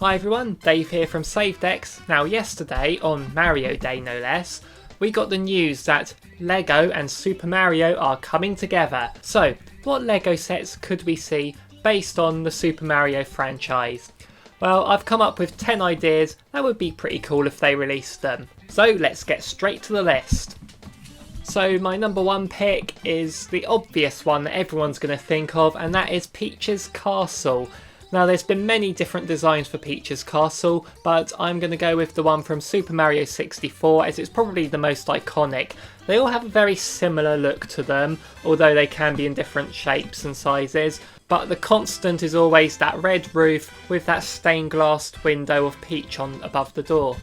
Hi everyone, Dave here from SaveDecks. Now yesterday, on Mario Day no less, we got the news that LEGO and Super Mario are coming together. So, what LEGO sets could we see based on the Super Mario franchise? Well, I've come up with 10 ideas that would be pretty cool if they released them. So let's get straight to the list. So my number one pick is the obvious one that everyone's going to think of, and that is Peach's Castle. Now there's been many different designs for Peach's Castle, but I'm going to go with the one from Super Mario 64 as it's probably the most iconic. They all have a very similar look to them, although they can be in different shapes and sizes, but the constant is always that red roof with that stained glass window of Peach on above the door.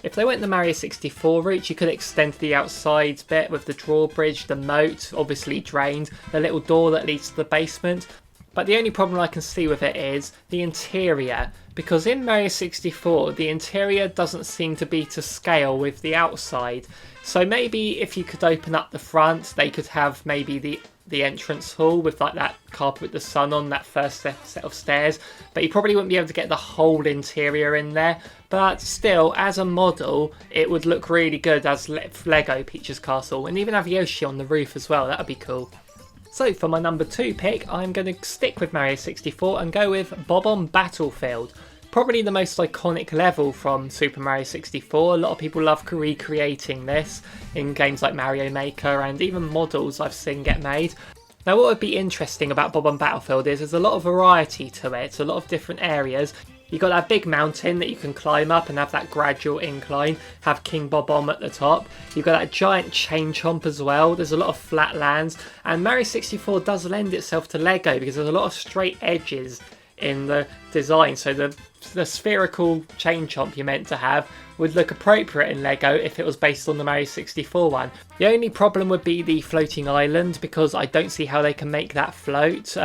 If they went the Mario 64 route, you could extend the outside bit with the drawbridge, the moat, obviously drained, the little door that leads to the basement. But the only problem I can see with it is the interior, because in Mario 64 the interior doesn't seem to be to scale with the outside. So maybe if you could open up the front, they could have maybe the entrance hall with like that carpet with the sun on, that first set of stairs, but you probably wouldn't be able to get the whole interior in there. But still, as a model, it would look really good as LEGO Peach's Castle, and even have Yoshi on the roof as well. That would be cool. So for my number 2 pick, I'm going to stick with Mario 64 and go with Bob-omb Battlefield. Probably the most iconic level from Super Mario 64. A lot of people love recreating this in games like Mario Maker, and even models I've seen get made. Now what would be interesting about Bob-omb Battlefield is there's a lot of variety to it, a lot of different areas. You've got that big mountain that you can climb up and have that gradual incline, have King Bob-omb at the top. You've got that giant chain chomp as well. There's a lot of flat lands, and Mario 64 does lend itself to LEGO because there's a lot of straight edges in the design, so the spherical chain chomp you're meant to have would look appropriate in LEGO if it was based on the Mario 64 one. The only problem would be the floating island, because I don't see how they can make that float.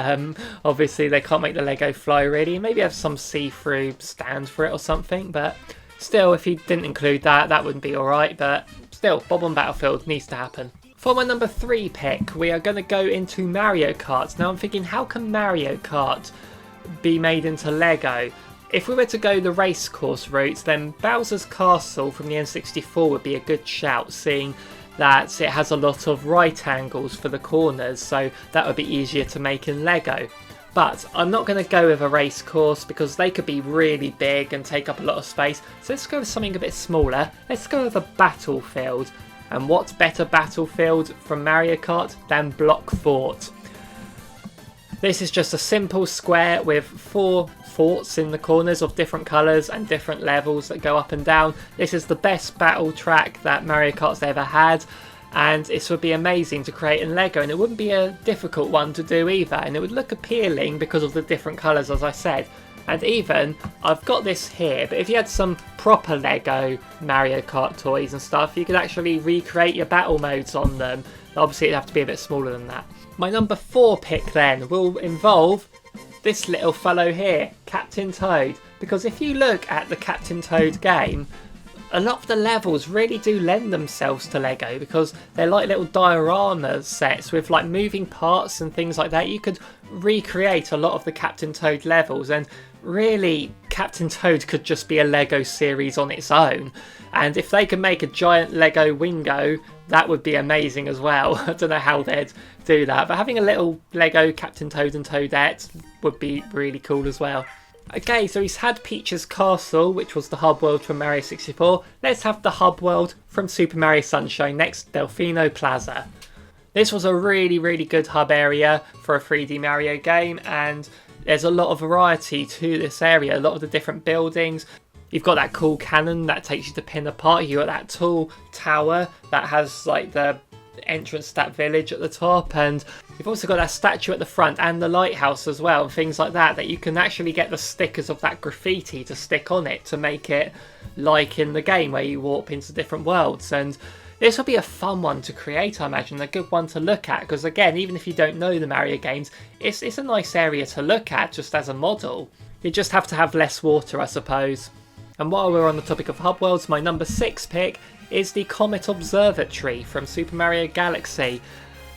Obviously they can't make the LEGO fly really. Maybe have some see-through stand for it or something, but still, if you didn't include that, that wouldn't be alright. But still, Bob-omb Battlefield needs to happen. For my number 3 pick, we are going to go into Mario Kart. Now I'm thinking, how can Mario Kart be made into LEGO? If we were to go the race course route, then Bowser's Castle from the N64 would be a good shout, seeing that it has a lot of right angles for the corners, so that would be easier to make in LEGO. But I'm not going to go with a race course because they could be really big and take up a lot of space, so let's go with something a bit smaller. Let's go with a battlefield. And what's better battlefield from Mario Kart than Block Fort? This is just a simple square with 4 forts in the corners of different colours and different levels that go up and down. This is the best battle track that Mario Kart's ever had, and this would be amazing to create in LEGO, and it wouldn't be a difficult one to do either, and it would look appealing because of the different colours, as I said. And even, I've got this here, but if you had some proper LEGO Mario Kart toys and stuff, you could actually recreate your battle modes on them. Obviously it'd have to be a bit smaller than that. My number 4 pick then will involve this little fellow here, Captain Toad. Because if you look at the Captain Toad game, a lot of the levels really do lend themselves to LEGO because they're like little diorama sets with like moving parts and things like that. You could recreate a lot of the Captain Toad levels, and really Captain Toad could just be a LEGO series on its own. And if they could make a giant LEGO Wingo, that would be amazing as well. I don't know how they'd do that, but having a little LEGO Captain Toad and Toadette would be really cool as well. Okay, so he's had Peach's Castle, which was the hub world from Mario 64. Let's have the hub world from Super Mario Sunshine next, DELFINO PLAZA. This was a really good hub area for a 3D Mario game, and there's a lot of variety to this area, a lot of the different buildings. You've got that cool cannon that takes you to Pin Apart. You've got that tall tower that has like the entrance to that village at the top, and you've also got that statue at the front and the lighthouse as well, and things like that, that you can actually get the stickers of that graffiti to stick on it to make it like in the game where you warp into different worlds. And this will be a fun one to create, I imagine, a good one to look at, because again, even if you don't know the Mario games, it's a nice area to look at just as a model. You just have to have less water, I suppose. And while we're on the topic of hub worlds, my number 6 pick is the COMET Observatory from Super Mario Galaxy.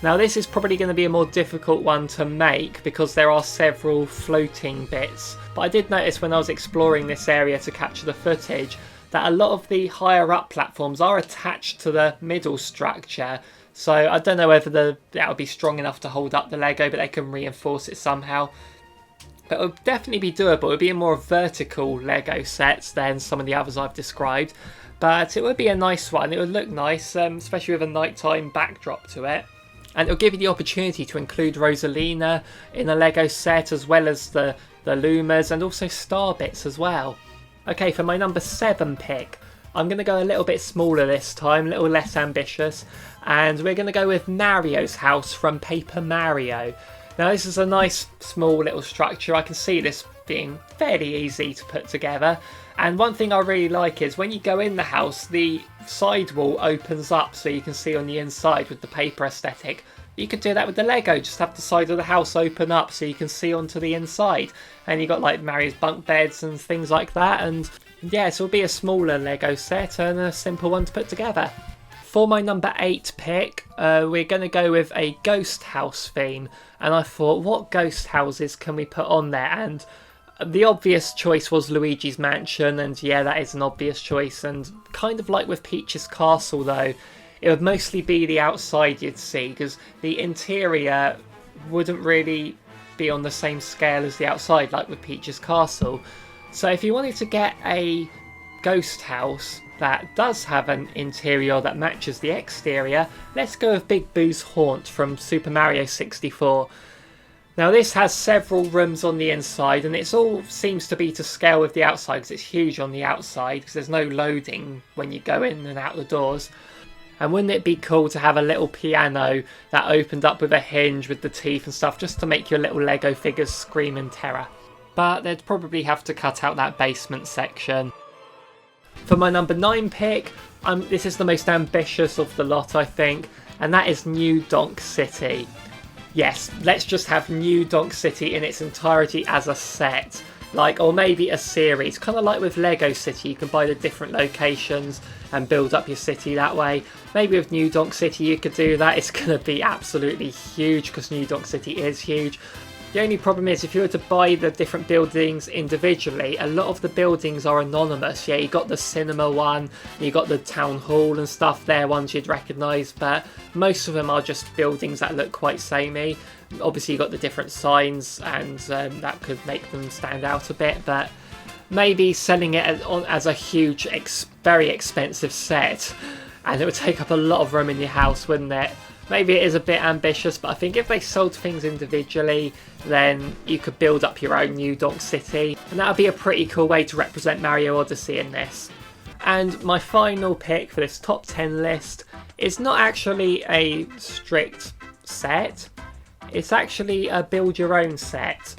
Now this is probably going to be a more difficult one to make because there are several floating bits, but I did notice when I was exploring this area to capture the footage that a lot of the higher up platforms are attached to the middle structure, so I don't know whether that would be strong enough to hold up the Lego, but they can reinforce it somehow. But it would definitely be doable. It would be a more vertical Lego set than some of the others I've described, but it would be a nice one. It would look nice, especially with a nighttime backdrop to it. And it'll give you the opportunity to include Rosalina in a Lego set, as well as the Lumas and also star bits as well. Okay, for my number 7 pick, I'm going to go a little bit smaller this time, a little less ambitious, and we're going to go with Mario's house from Paper Mario. Now this is a nice small little structure. I can see this being fairly easy to put together, and one thing I really like is when you go in the house, the side wall opens up so you can see on the inside with the paper aesthetic. You could do that with the Lego, just have the side of the house open up so you can see onto the inside, and you got like Mario's bunk beds and things like that. And yeah, so it'll be a smaller Lego set and a simple one to put together. For my number 8 pick, we're going to go with a ghost house theme, and I thought, what ghost houses can we put on there? And the obvious choice was Luigi's Mansion, and yeah, that is an obvious choice. And kind of like with Peach's Castle though, it would mostly be the outside you'd see, because the interior wouldn't really be on the same scale as the outside like with Peach's Castle. So if you wanted to get a ghost house that does have an interior that matches the exterior, let's go with Big Boo's Haunt from Super Mario 64. Now this has several rooms on the inside, and it all seems to be to scale with the outside because it's huge on the outside, because there's no loading when you go in and out the doors. And wouldn't it be cool to have a little piano that opened up with a hinge with the teeth and stuff, just to make your little Lego figures scream in terror? But they'd probably have to cut out that basement section. For my number 9 pick, this is the most ambitious of the lot, I think, and that is New Donk City. Yes, let's just have New Donk City in its entirety as a set, or maybe a series, kind of like with Lego City. You can buy the different locations and build up your city that way. Maybe with New Donk City you could do that. It's going to be absolutely huge because New Donk City is huge. The only problem is if you were to buy the different buildings individually, a lot of the buildings are anonymous. Yeah, you got the cinema one, you got the town hall and stuff there, ones you'd recognise, but most of them are just buildings that look quite samey. Obviously you got the different signs, and that could make them stand out a bit, but maybe selling it as a huge, very expensive set, and it would take up a lot of room in your house, wouldn't it? Maybe it is a bit ambitious, but I think if they sold things individually, then you could build up your own New Donk City, and that would be a pretty cool way to represent Mario Odyssey in this. And my final pick for this top 10 list is not actually a strict set, it's actually a build your own set,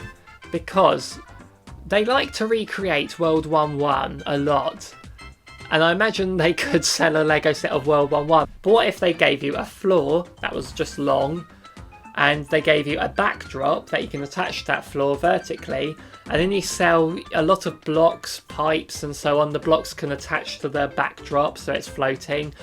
because they like to recreate World 1-1 a lot. And I imagine they could sell a Lego set of World 1-1. But what if they gave you a floor that was just long, and they gave you a backdrop that you can attach to that floor vertically, and then you sell a lot of blocks, pipes and so on. The blocks can attach to the backdrop so it's floating,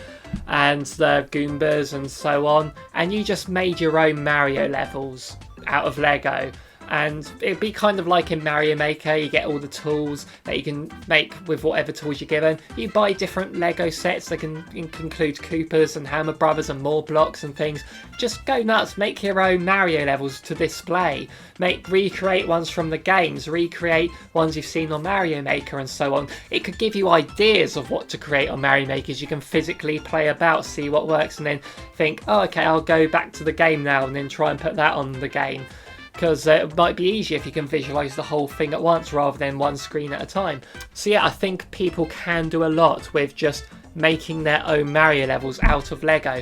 and the Goombas and so on. And you just made your own Mario levels out of Lego. And it'd be kind of like in Mario Maker, you get all the tools that you can make with whatever tools you're given. You buy different Lego sets that can include Koopas and Hammer Brothers and more blocks and things. Just go nuts, make your own Mario levels to display. Recreate ones from the games, recreate ones you've seen on Mario Maker and so on. It could give you ideas of what to create on Mario Maker. You can physically play about, see what works, and then think, oh okay, I'll go back to the game now, and then try and put that on the game. Because it might be easier if you can visualise the whole thing at once rather than one screen at a time. So yeah, I think people can do a lot with just making their own Mario levels out of Lego.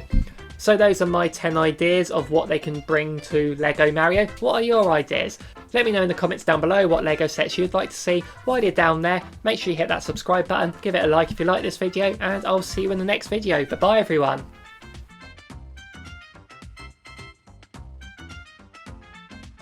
So those are my 10 ideas of what they can bring to Lego Mario. What are your ideas? Let me know in the comments down below what Lego sets you'd like to see. While you're down there, make sure you hit that subscribe button, give it a like if you like this video, and I'll see you in the next video. Bye bye everyone.